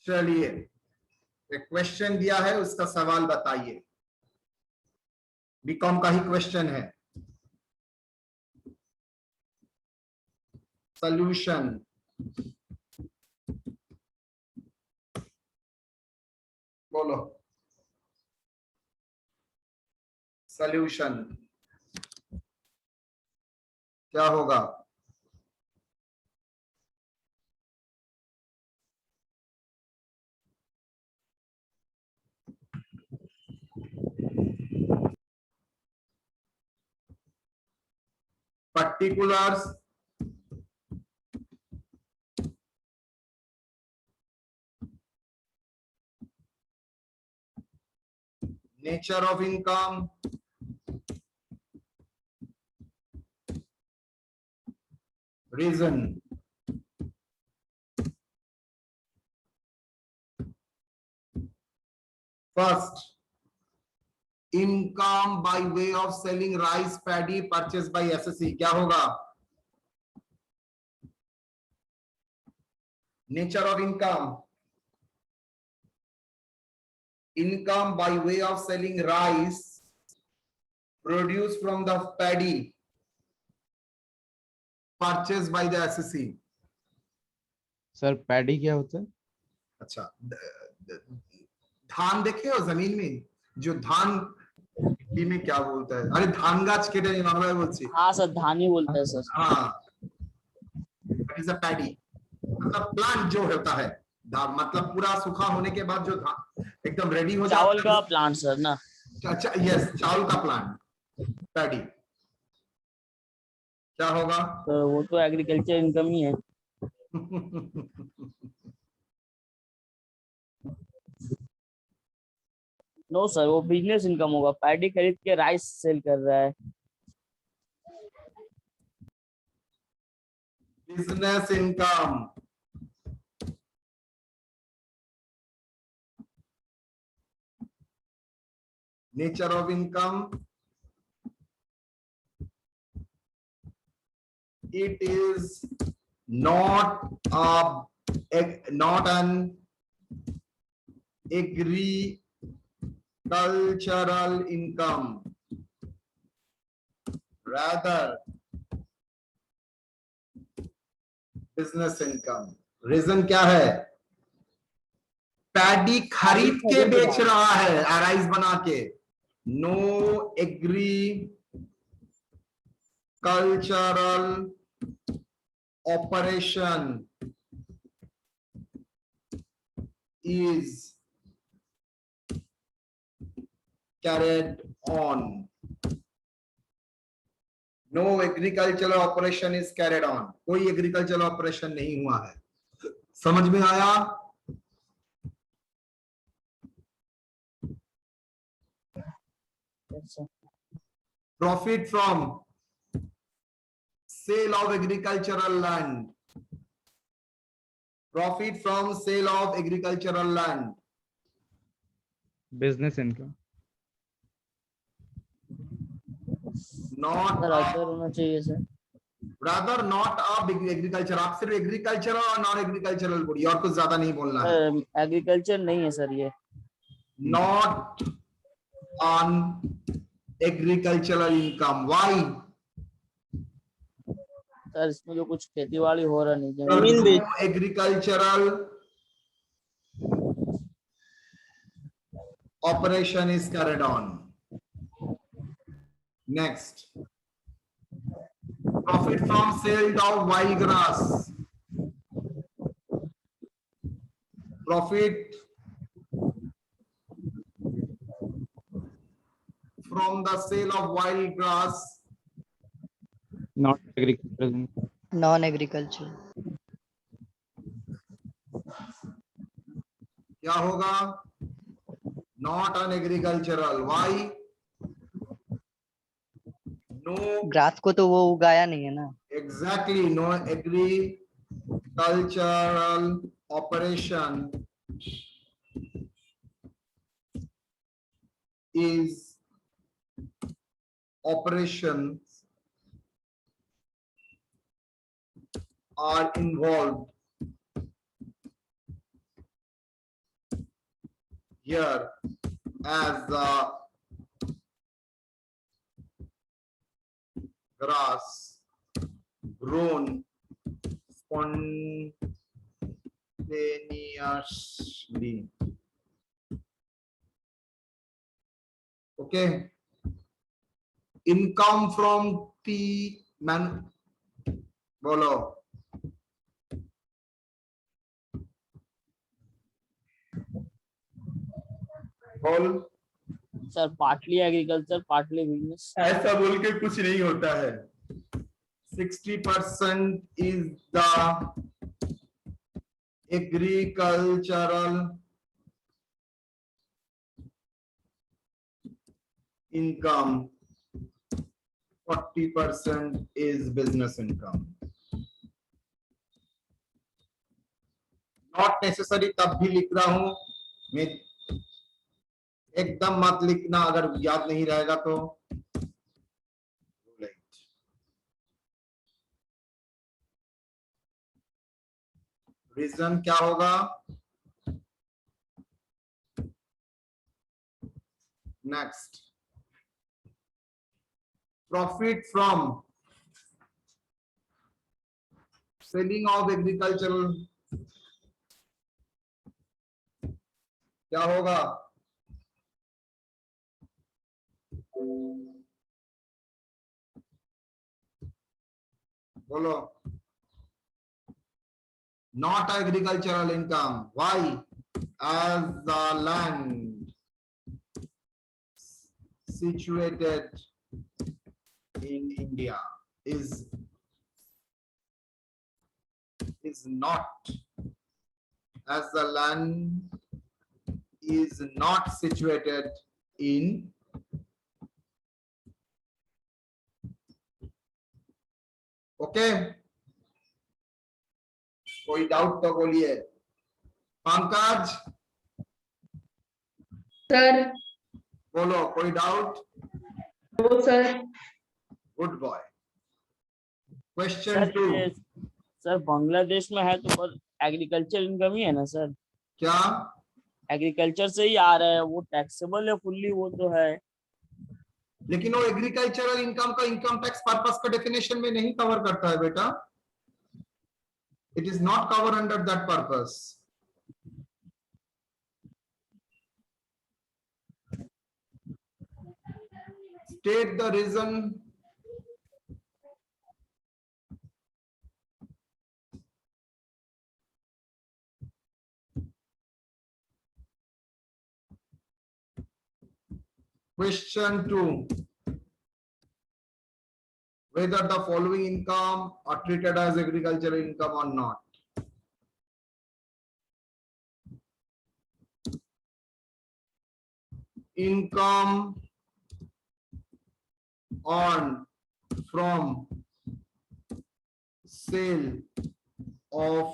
चलिए, एक क्वेश्चन दिया है, उसका सवाल बताइए। बीकॉम का ही क्वेश्चन है। सॉल्यूशन। बोलो। सॉल्यूशन क्या होगा? Particulars nature of income, reason. First, income by way of selling rice paddy purchase by SSC. क्या होगा? Nature of income, income by way of selling rice produced from the paddy purchased by the SSC. Sir paddy क्या होता है? अच्छा, धान देखे हो जमीन में? जो धान हिंदी में क्या बोलता है? अरे धान गाछ केटे नहीं बांग्लाয় বলছি। हाँ सर, धान ही बोलते हैं सर। हाँ, that is a paddy। मतलब प्लांट जो होता है, मतलब पूरा सूखा होने के बाद जो धान एकदम रेडी हो जाता है। चावल का प्लांट सर ना? अच्छा, यस, चावल का प्लांट पैडी। क्या होगा? तो वो तो एग्रीकल्चर इनकम ही है। नो सर, वो बिजनेस इनकम होगा। पैडी खरीद के राइस सेल कर रहा है। Business income, nature of income, it is not an agricultural income, rather business income। Reason क्या है? पैडी खरीद के बेच रहा है राइस बना के। No agricultural operation is carried on। No agricultural operation is carried on। कोई एग्रीकल्चरल ऑपरेशन नहीं हुआ है। समझ में आया? Profit from sale of agricultural land, profit from sale of agricultural land, business income. not other होना चाहिए sir. rather not a big agriculture। आप सिर्फ एग्रीकल्चरल और नॉन एग्रीकल्चरल बोलिए, और कुछ ज्यादा नहीं बोलना है। एग्रीकल्चर नहीं है सर ये। Not on agricultural income। Why? Sir इसमें जो कुछ खेती बाड़ी हो रहा नहीं, जमीन बेच agricultural operation is carried on। Next, profit from sale of wild grass, profit from the sale of wild grass, not agricultural. Non agriculture. क्या होगा? Not an agricultural। Why? No, grass को तो वो उगाया नहीं है ना। exactly, no agricultural operation is operations are involved here as grass grown spontaneously. Okay. Income from tea man. Bolo. बोल. Sir partly agriculture partly business. ऐसा बोल के कुछ नहीं होता है. 60% is the agricultural income, 40% is business income. Not necessary तब भी लिख रहा हूं मैं, एकदम मत लिखना अगर याद नहीं रहेगा तो. रीजन क्या होगा? Next, profit from selling of agricultural क्या होगा? बोलो. Not agricultural income. Why? As the land situated in India is not, as the land is not situated in okay. कोई डाउट तो बोलिए. पंकज सर. बोलो, कोई doubt? No sir. Good boy. Question 2. Sir Bangladesh में है तो पर एग्रीकल्चर इनकम ही है ना सर? क्या एग्रीकल्चर से ही आ रहा है, वो टैक्सेबल है फुल्ली, वो तो है. लेकिन वो एग्रीकल्चरल इनकम का इनकम टैक्स पर्पस का डेफिनेशन में नहीं कवर करता है बेटा. It is not covered under that purpose. State the reason. Question 2. Whether the following income are treated as agricultural income or not. Income earned from sale of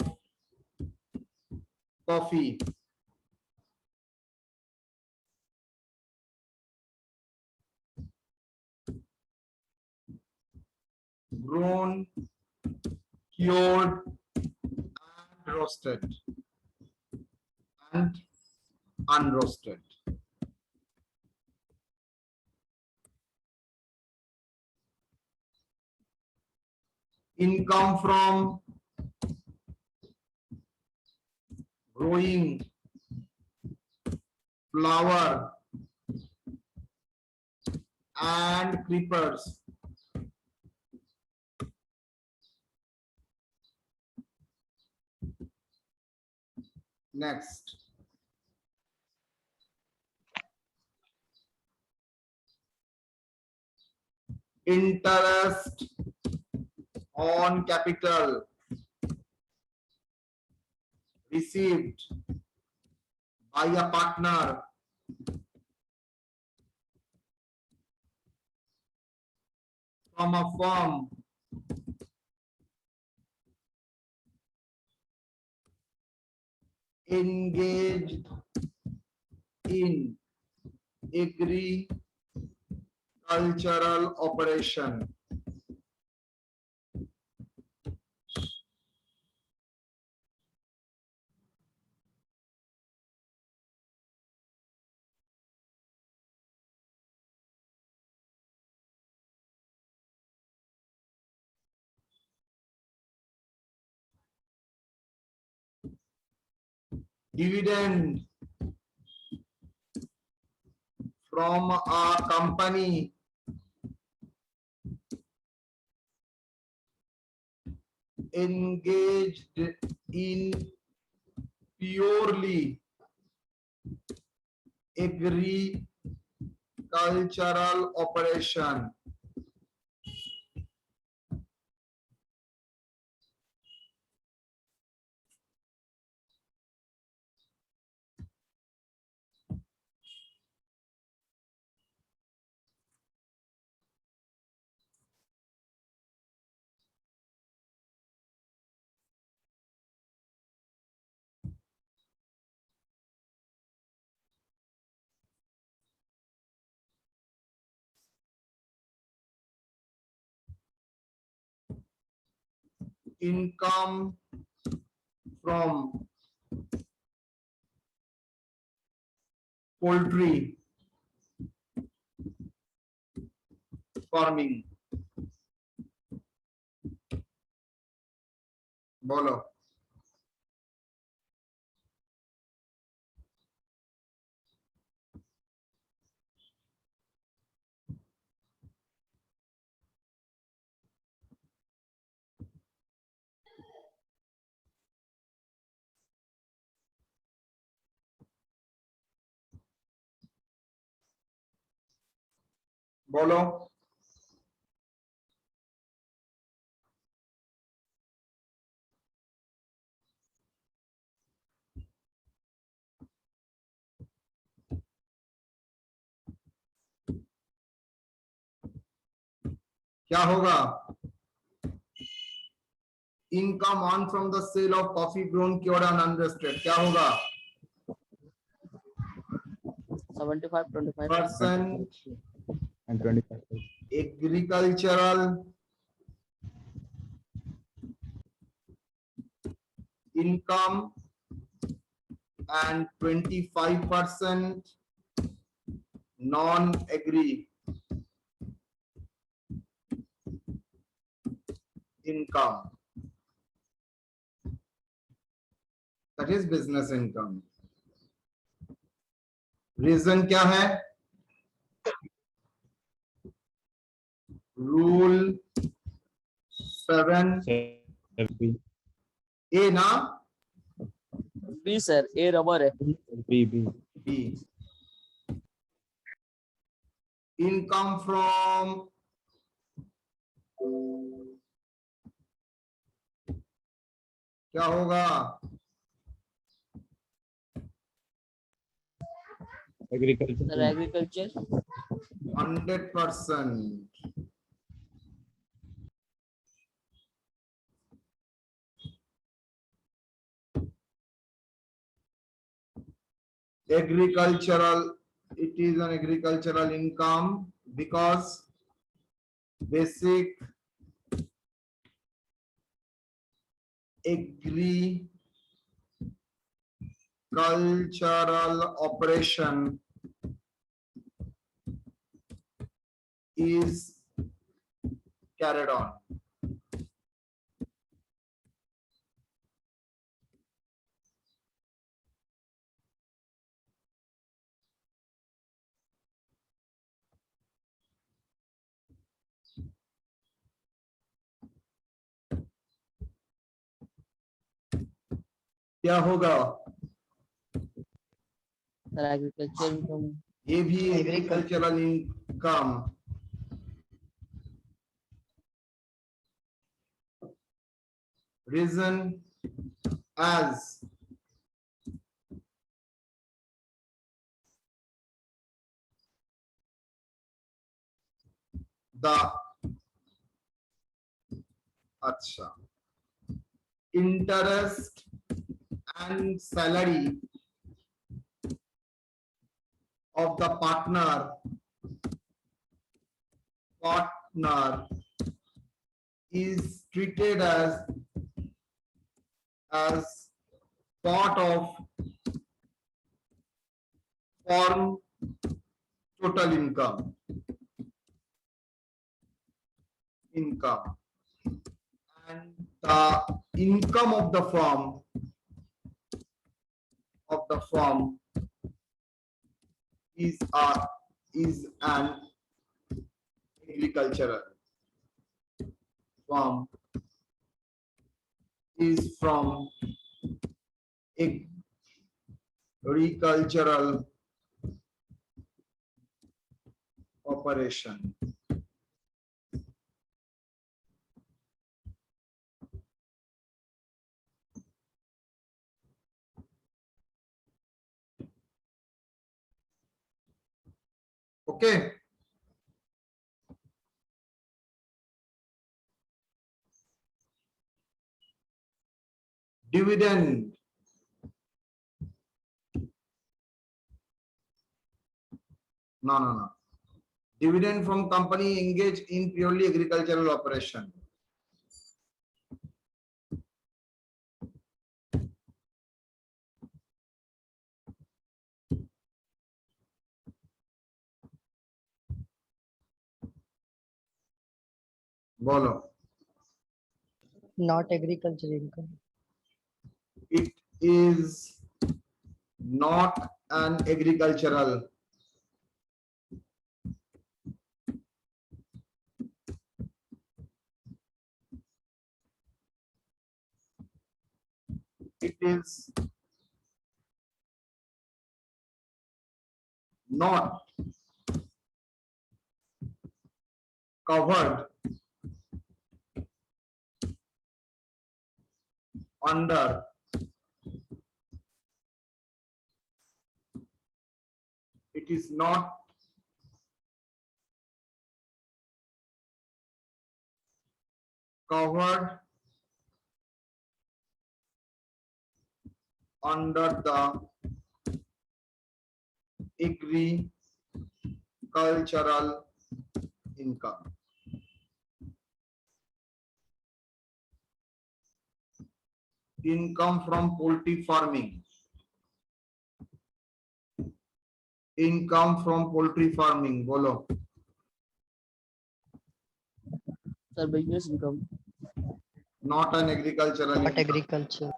coffee grown, cured and roasted and unroasted. Income from growing flower and creepers. Next. Interest on capital received by a partner from a firm engaged in agricultural operation. dividend from a company engaged in purely agricultural operation. Income from poultry farming. बोलो. बोलो. क्या होगा? Income on from the sale of coffee grown, cured and unroasted. क्या होगा? 75-25 and 25. Agricultural income and 25% non-agri income. That is business income. Reason क्या है? Rule 7 A ना? B sir, A rubber है. B. B. Income from क्या होगा? Agriculture. Sir agriculture. 100%. Agricultural, it is an agricultural income because basic agricultural operation is carried on. क्या होगा? Sir agriculture income. ये भी agricultural income. Reason as the अच्छा interest and salary of the partner is treated as part of firm total income and the income of the firm the firm is an agricultural firm is from agricultural operation. Okay. Dividend. No. Dividend from company engaged in purely agricultural operation. Bolo. Not agriculture income. It is not an agricultural. It is not covered under it is not covered under the agricultural income. Income from poultry farming. Income from poultry farming. Bolo. Sir, business income. Not an agricultural Not income. agriculture.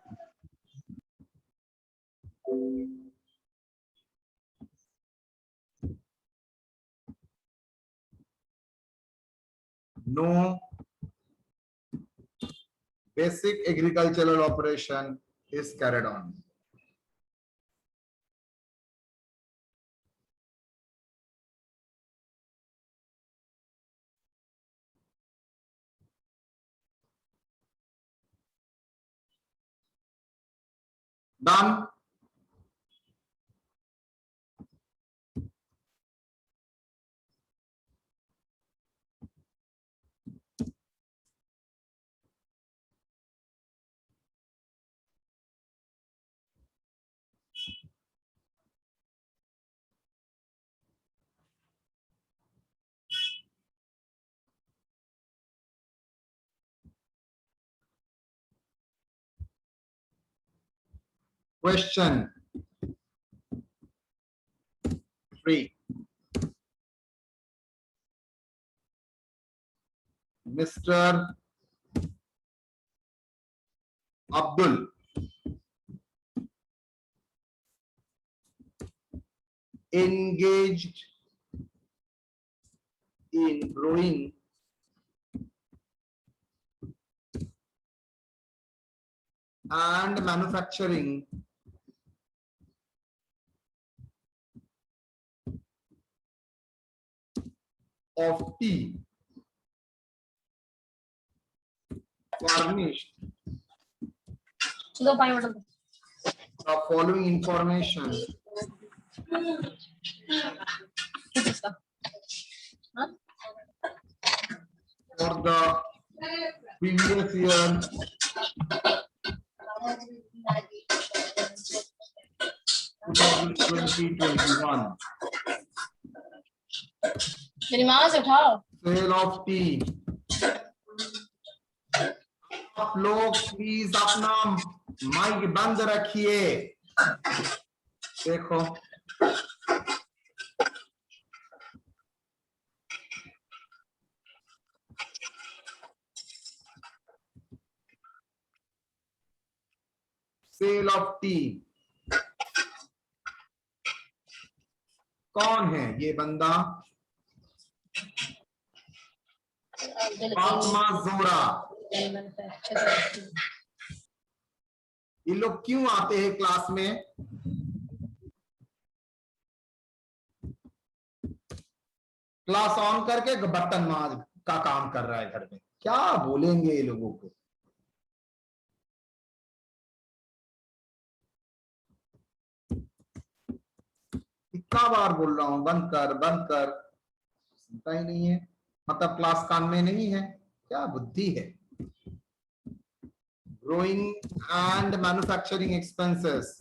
No basic agricultural operation is carried on. Done. Question 3. Mr. Abdul engaged in brewing and manufacturing of tea furnished the following information for the previous year 2020-21. Sale of tea. आप लोग please अपना mic बंद रखिए. देखो sale of tea. कौन है ये बंदा? फातिमा जोहरा। ये लोग क्यों आते हैं क्लास में? क्लास ऑन करके बर्तन माज का काम कर रहा है घर में। क्या बोलेंगे ये लोगों को? कितना बार बोल रहा हूं बंद कर बंद कर, सुनता ही नहीं है। मतलब क्लास कान में नहीं है, क्या बुद्धि है? Growing and manufacturing expenses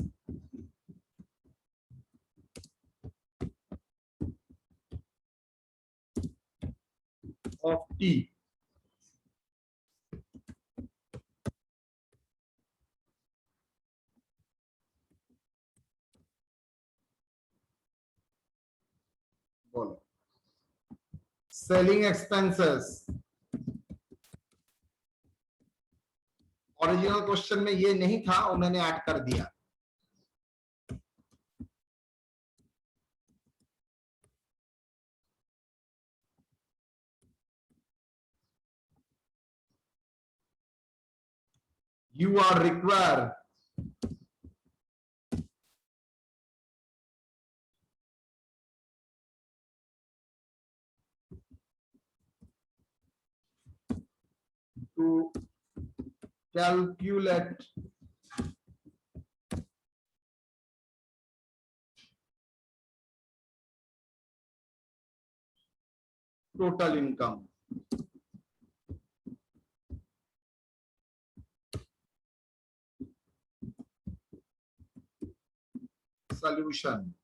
of tea. बोलो। Selling expenses. ओरिजिनल क्वेश्चन में ये नहीं था, उन्होंने ऐड कर दिया। You are required to calculate total income. Solution.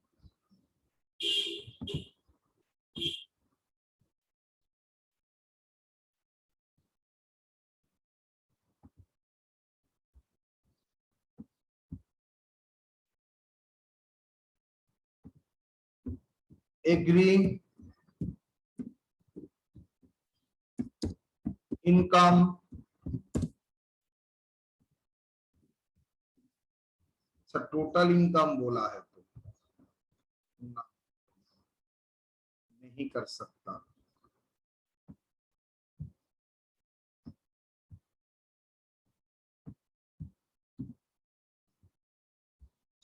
Agree income total income बोला है तो नहीं कर सकता।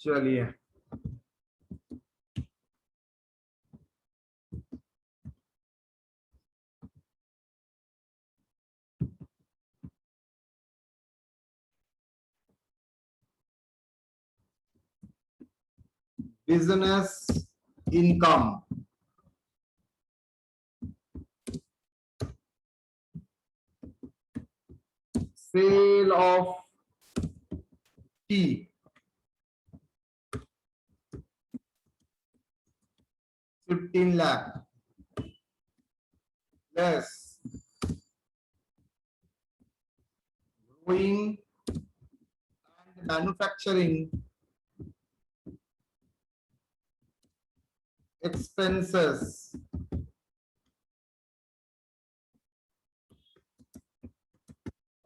चलिए business income, sale of tea, 15 lakh, less growing and manufacturing expenses,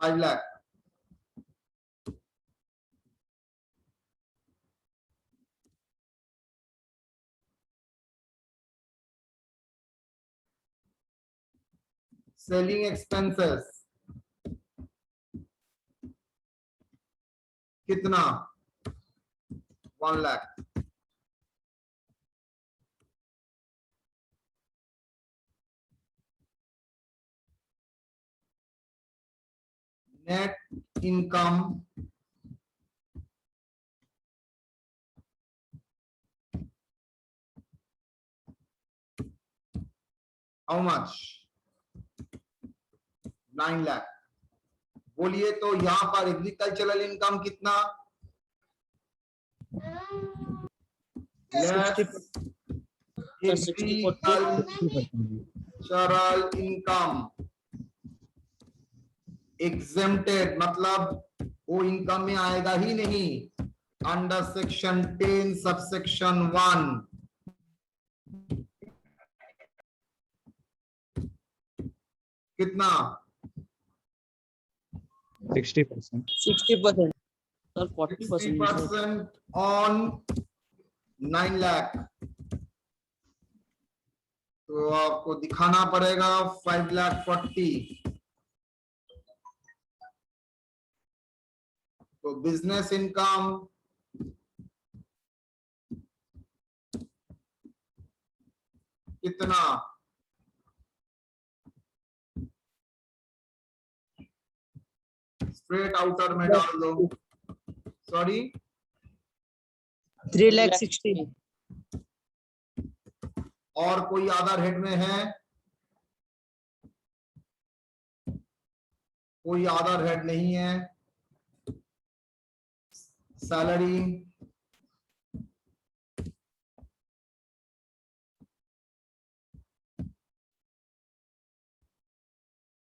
5 lakh. Selling expenses कितना? 1 lakh. Net income how much? 9 lakh. बोलिए तो यहां पर एग्रीकल्चरल इनकम कितना? 60% इनकम एग्जेम्प्टेड, मतलब वो इनकम में आएगा ही नहीं। अंडर सेक्शन 10 सबसेक्शन 1 कितना? 60%. 60%. Sir, 40%. 60% on 9 lakh. तो आपको दिखाना पड़ेगा 5,40,000। तो बिजनेस इनकम कितना, स्ट्रेट आउटर में डाल दो। सॉरी 3,60,000। और कोई अदर हेड में है? कोई अदर हेड नहीं है। सैलरी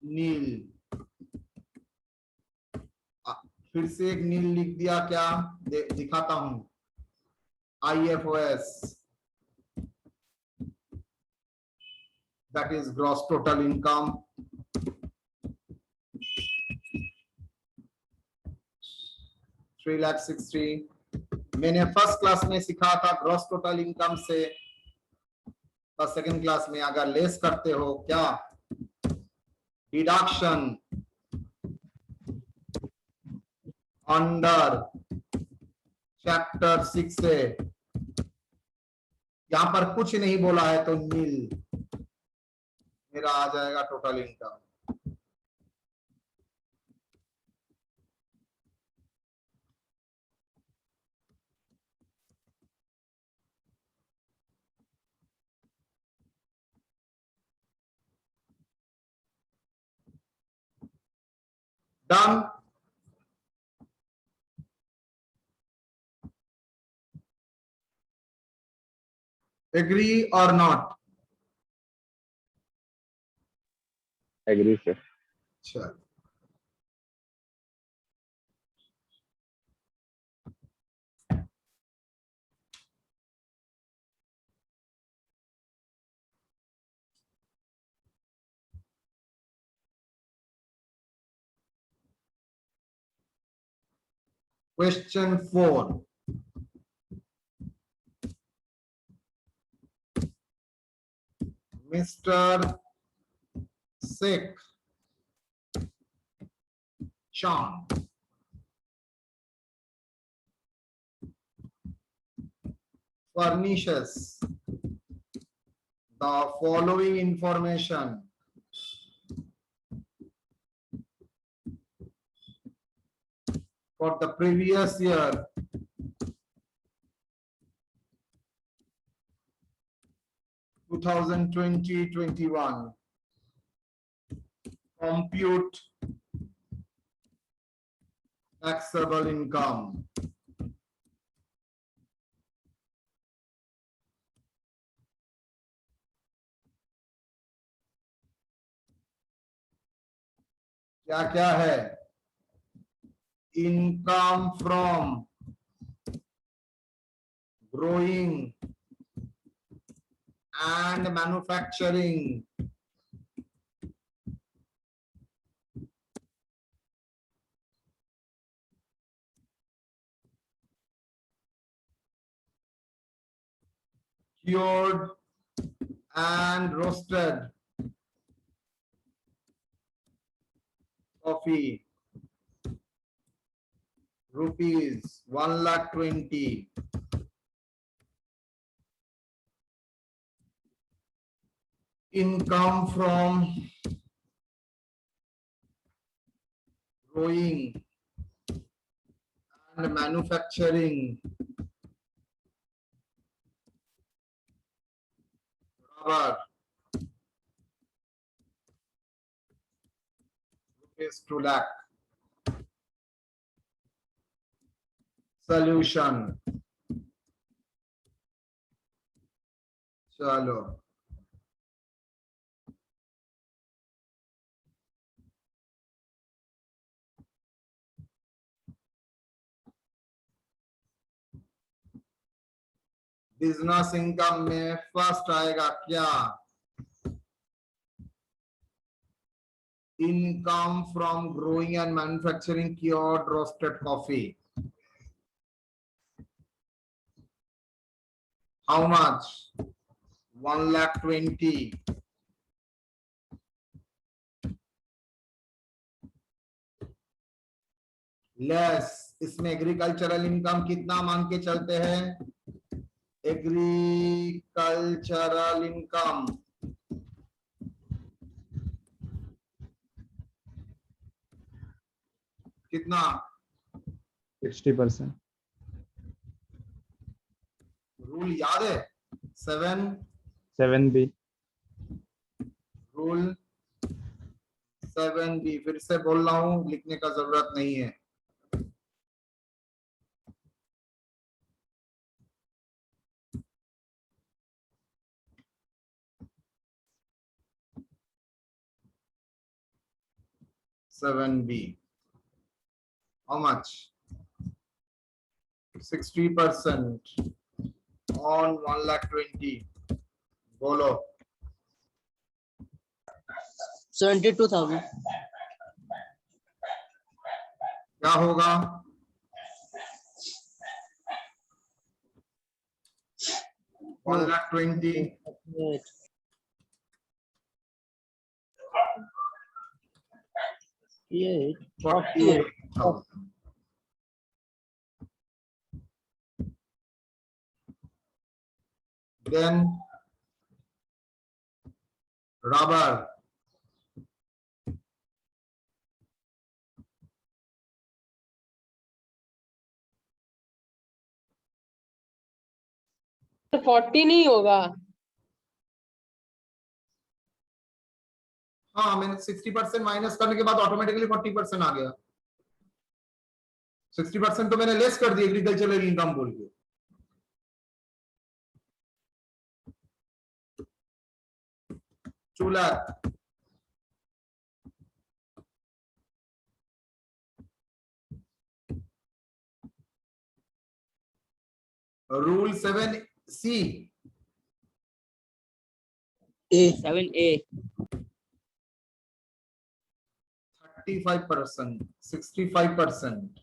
नील, फिर से एक नील लिख दिया क्या, दिखाता हूं। IFOS, that is gross total income, 3,60,000। मैंने फर्स्ट क्लास में सिखा था ग्रॉस टोटल इनकम से, और सेकंड क्लास में अगर लेस करते हो क्या, डिडक्शन अंडर चैप्टर 6 से, यहां पर कुछ नहीं बोला है तो नील मेरा आ जाएगा टोटल इनकम। डन। एग्री और नॉट? Agree, sir. चल, क्वेश्चन 4, मिस्टर शेख चांद furnishes the following information for the previous year, 2020-21. Compute taxable income. क्या क्या है? Income from growing and manufacturing, cured and roasted coffee, rupees 1,20,000. Income from growing and manufacturing, rubber, rupees 2 lakh. Solution. चलो, business income में first आएगा क्या? Income from growing and manufacturing cured roasted coffee. How much? 1,20,000 less, इसमें agricultural income कितना मांग के चलते हैं? एग्रीकल्चरल इनकम कितना? 60%. रूल याद है? 7B. रूल 7B फिर से बोल रहा हूं, लिखने का जरूरत नहीं है। Seven B. How much? 60% on 1,20,000. बोलो 72,000. क्या होगा? No. 1,20,000 Wait. Yeah, 48,000. Then rubber. तो 40 नहीं होगा। हाँ, मैंने 60% माइनस करने के बाद ऑटोमेटिकली 40% आ गया। 60% तो मैंने लेस कर दिया एग्रीकल्चरल इनकम बोल के। चूल्हा rule 7C 7A. 35%, 65%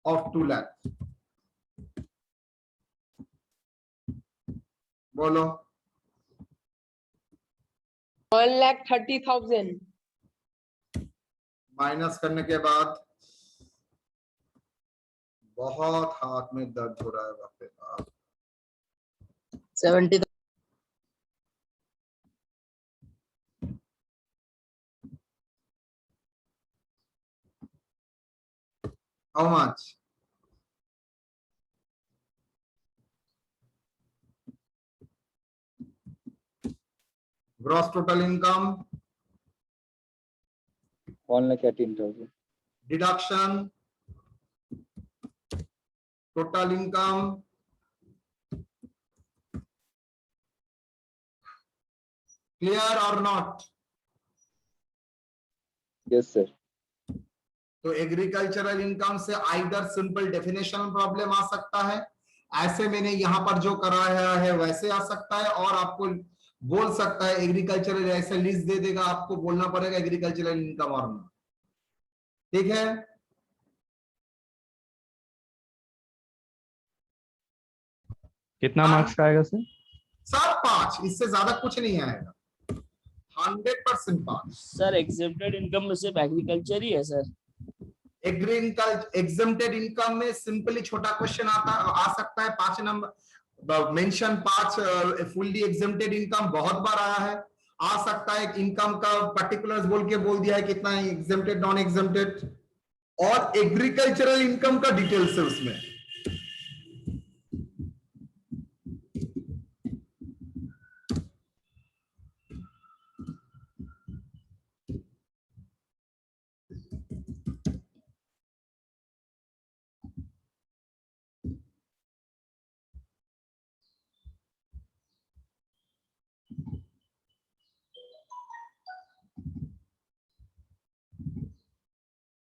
of 2 lakh. बोलो 1,30,000। माइनस करने के बाद बहुत हाथ में दर्द हो रहा है बाप रे बाप। 70. How much? Gross total income, 1,18,000. deduction, total income, clear or not? Yes, sir. तो एग्रीकल्चरल इनकम से आइदर सिंपल डेफिनेशन प्रॉब्लम आ सकता है, ऐसे मैंने यहां पर जो कराया है वैसे आ सकता है, और आपको बोल सकता है एग्रीकल्चरल, ऐसे लिस्ट दे देगा, आपको बोलना पड़ेगा एग्रीकल्चरल इनकम और नहीं। ठीक है, कितना मार्क्स का आएगा सर? सब 5, इससे ज्यादा कुछ नहीं आएगा। 100% 5। सर एग्जेम्प्टेड इनकम में सिर्फ एग्रीकल्चर ही है सर। एग्रीकल्चर एग्जेम्प्टेड इनकम में सिंपली छोटा क्वेश्चन आ सकता है। 5 number mention 5 fully exempted income बहुत बार आया है। आ सकता है इनकम का पर्टिकुलर्स बोल के बोल दिया है कितना है एग्जेम्प्टेड नॉन एग्जेम्प्टेड, और एग्रीकल्चरल इनकम का डिटेल्स है उसमें।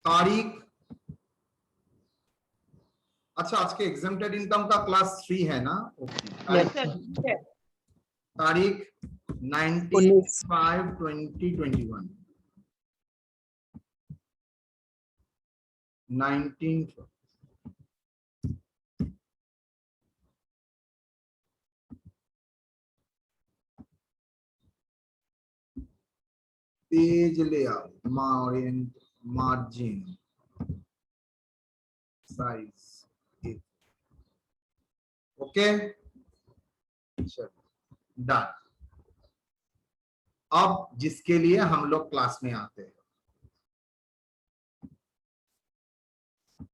तारीख, अच्छा आज के एग्जेम्प्टेड इनकम का क्लास 3 है ना? ओके। तारीख 19/5/2021 19 page layout, margin size, okay, चलो डन। अब जिसके लिए हम लोग क्लास में आते हैं,